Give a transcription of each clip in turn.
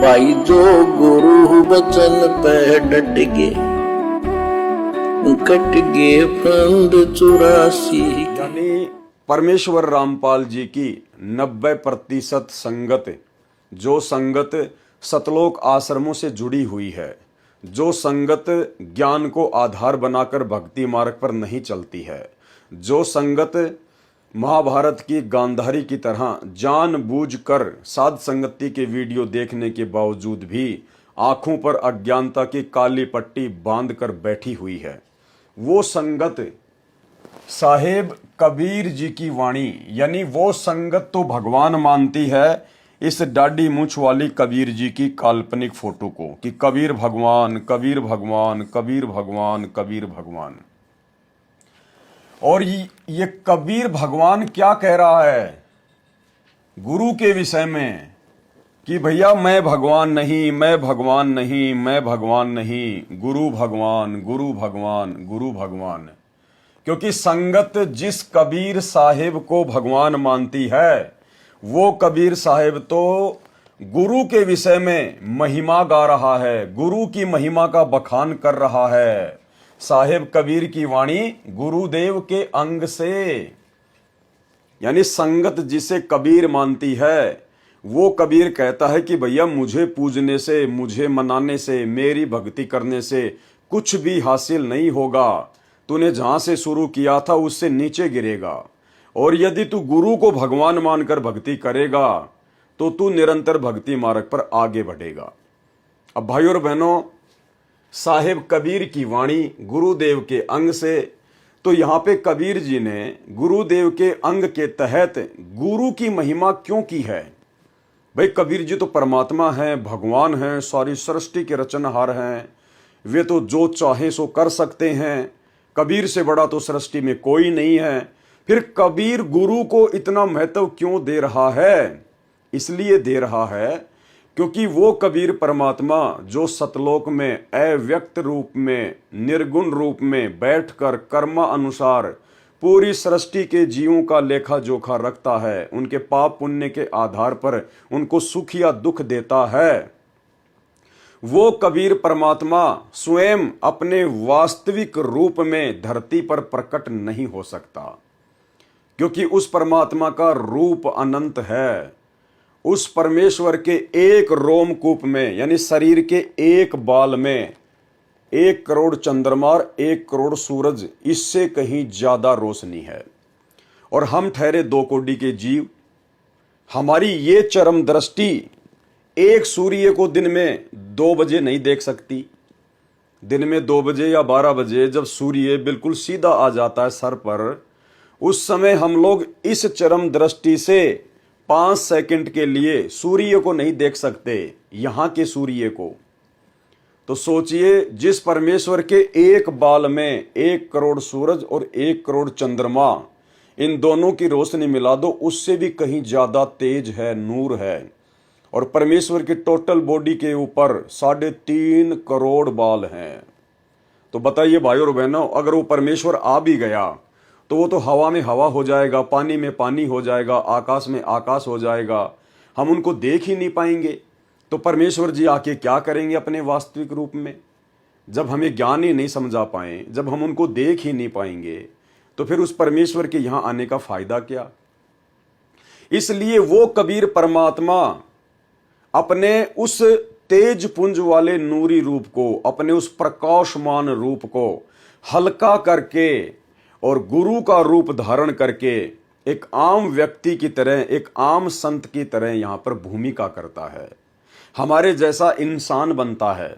भाई जो गुरु बचन पे डट गए, कट गए फंद 84। यानी परमेश्वर रामपाल जी की 90% संगत, जो संगत सतलोक आश्रमों से जुड़ी हुई है, जो संगत ज्ञान को आधार बनाकर भक्ति मार्ग पर नहीं चलती है, जो संगत महाभारत की गांधारी की तरह जानबूझकर साध संगति के वीडियो देखने के बावजूद भी आंखों पर अज्ञानता की काली पट्टी बांधकर बैठी हुई है, वो संगत साहेब कबीर जी की वाणी, यानी वो संगत तो भगवान मानती है इस डाडी मूछ वाली कबीर जी की काल्पनिक फोटो को कि कबीर भगवान, कबीर भगवान, कबीर भगवान, कबीर भगवान। और ये कबीर भगवान क्या कह रहा है गुरु के विषय में कि भैया मैं भगवान नहीं, मैं भगवान नहीं, मैं भगवान नहीं, गुरु भगवान, गुरु भगवान, गुरु भगवान। क्योंकि संगत जिस कबीर साहिब को भगवान मानती है, वो कबीर साहिब तो गुरु के विषय में महिमा गा रहा है, गुरु की महिमा का बखान कर रहा है। साहिब कबीर की वाणी गुरुदेव के अंग से, यानी संगत जिसे कबीर मानती है, वो कबीर कहता है कि भैया मुझे पूजने से, मुझे मनाने से, मेरी भक्ति करने से कुछ भी हासिल नहीं होगा। तूने जहां से शुरू किया था उससे नीचे गिरेगा, और यदि तू गुरु को भगवान मानकर भक्ति करेगा तो तू निरंतर भक्ति मार्ग पर आगे बढ़ेगा। अब भाइयों और बहनों, साहिब कबीर की वाणी गुरुदेव के अंग से, तो यहाँ पे कबीर जी ने गुरुदेव के अंग के तहत गुरु की महिमा क्यों की है? भाई कबीर जी तो परमात्मा हैं, भगवान हैं, सारी सृष्टि के रचनहार हैं, वे तो जो चाहे सो कर सकते हैं, कबीर से बड़ा तो सृष्टि में कोई नहीं है। फिर कबीर गुरु को इतना महत्व क्यों दे रहा है? इसलिए दे रहा है क्योंकि वो कबीर परमात्मा जो सतलोक में अव्यक्त रूप में, निर्गुण रूप में बैठकर कर्मा अनुसार पूरी सृष्टि के जीवों का लेखा जोखा रखता है, उनके पाप पुण्य के आधार पर उनको सुख या दुख देता है, वो कबीर परमात्मा स्वयं अपने वास्तविक रूप में धरती पर प्रकट नहीं हो सकता, क्योंकि उस परमात्मा का रूप अनंत है। उस परमेश्वर के एक रोमकूप में, यानी शरीर के एक बाल में 1 करोड़ चंद्रमा और 1 करोड़ सूरज, इससे कहीं ज्यादा रोशनी है। और हम ठहरे 2 कोटि के जीव, हमारी ये चरम दृष्टि एक सूर्य को दिन में 2 बजे नहीं देख सकती। दिन में 2 बजे या 12 बजे जब सूर्य बिल्कुल सीधा आ जाता है सर पर, उस समय हम लोग इस चरम दृष्टि से 5 सेकंड के लिए सूर्य को नहीं देख सकते, यहां के सूर्य को। तो सोचिए, जिस परमेश्वर के एक बाल में 1 करोड़ सूरज और 1 करोड़ चंद्रमा, इन दोनों की रोशनी मिला दो, उससे भी कहीं ज्यादा तेज है, नूर है। और परमेश्वर की टोटल बॉडी के ऊपर 3.5 करोड़ बाल हैं। तो बताइए भाई और बहनों, अगर वो परमेश्वर आ भी गया तो वो तो हवा में हवा हो जाएगा, पानी में पानी हो जाएगा, आकाश में आकाश हो जाएगा, हम उनको देख ही नहीं पाएंगे। तो परमेश्वर जी आके क्या करेंगे अपने वास्तविक रूप में? जब हमें ज्ञान ही नहीं समझा पाए, जब हम उनको देख ही नहीं पाएंगे, तो फिर उस परमेश्वर के यहां आने का फायदा क्या? इसलिए वो कबीर परमात्मा अपने उस तेज पुंज वाले नूरी रूप को, अपने उस प्रकाशमान रूप को हल्का करके और गुरु का रूप धारण करके एक आम व्यक्ति की तरह, एक आम संत की तरह यहां पर भूमिका करता है, हमारे जैसा इंसान बनता है।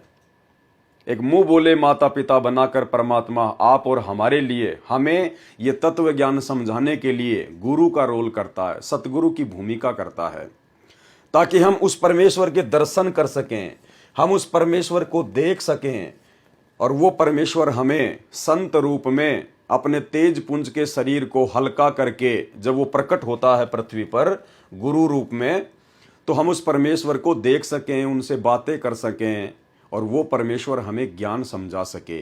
एक मुंह बोले माता पिता बनाकर परमात्मा आप और हमारे लिए, हमें ये तत्व ज्ञान समझाने के लिए गुरु का रोल करता है, सतगुरु की भूमिका करता है, ताकि हम उस परमेश्वर के दर्शन कर सकें, हम उस परमेश्वर को देख सकें। और वो परमेश्वर हमें संत रूप में अपने तेज पुंज के शरीर को हल्का करके जब वो प्रकट होता है पृथ्वी पर गुरु रूप में, तो हम उस परमेश्वर को देख सकें, उनसे बातें कर सकें, और वो परमेश्वर हमें ज्ञान समझा सके।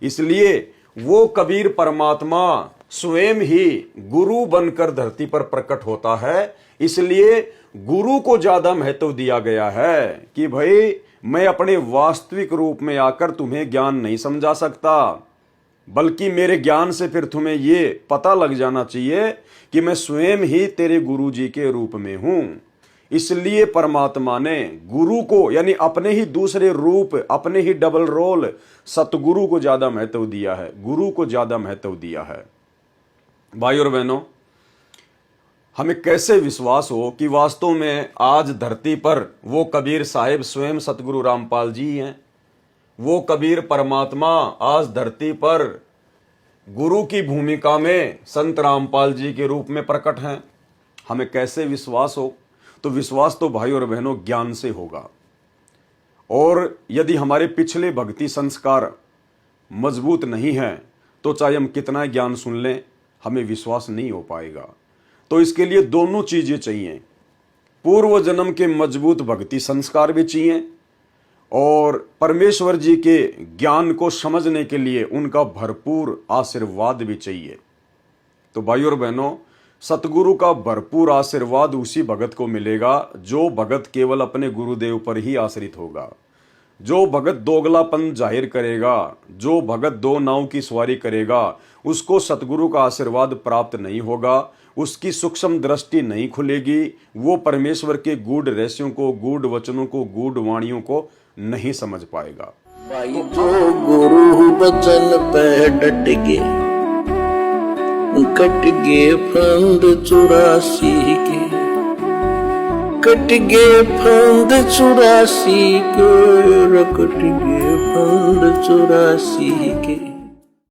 इसलिए वो कबीर परमात्मा स्वयं ही गुरु बनकर धरती पर प्रकट होता है। इसलिए गुरु को ज्यादा महत्व दिया गया है कि भाई मैं अपने वास्तविक रूप में आकर तुम्हें ज्ञान नहीं समझा सकता, बल्कि मेरे ज्ञान से फिर तुम्हें ये पता लग जाना चाहिए कि मैं स्वयं ही तेरे गुरु जी के रूप में हूं। इसलिए परमात्मा ने गुरु को यानी अपने ही दूसरे रूप, अपने ही डबल रोल सतगुरु को ज्यादा महत्व दिया है, गुरु को ज्यादा महत्व दिया है। भाई और बहनों, हमें कैसे विश्वास हो कि वास्तव में आज धरती पर वो कबीर साहिब स्वयं सतगुरु रामपाल जी हैं, वो कबीर परमात्मा आज धरती पर गुरु की भूमिका में संत रामपाल जी के रूप में प्रकट हैं। हमें कैसे विश्वास हो? तो विश्वास तो भाई और बहनों ज्ञान से होगा। और यदि हमारे पिछले भक्ति संस्कार मजबूत नहीं हैं तो चाहे हम कितना ज्ञान सुन लें हमें विश्वास नहीं हो पाएगा। तो इसके लिए दोनों चीजें चाहिए, पूर्व जन्म के मजबूत भक्ति संस्कार भी चाहिए और परमेश्वर जी के ज्ञान को समझने के लिए उनका भरपूर आशीर्वाद भी चाहिए। तो भाई और बहनों, सतगुरु का भरपूर आशीर्वाद उसी भगत को मिलेगा जो भगत केवल अपने गुरुदेव पर ही आश्रित होगा। जो भगत दोगलापन जाहिर करेगा, जो भगत दो नाव की सवारी करेगा, उसको सतगुरु का आशीर्वाद प्राप्त नहीं होगा, उसकी सूक्ष्म दृष्टि नहीं खुलेगी, वो परमेश्वर के गूढ़ रहस्यों को, गूढ़ वचनों को, गूढ़ वाणियों को नहीं समझ पाएगा। भाई जो गुरु बचन पे डट गए, कट गए फंद 84 के, कट गए फंद 84 के, कट गए फंद 84 के।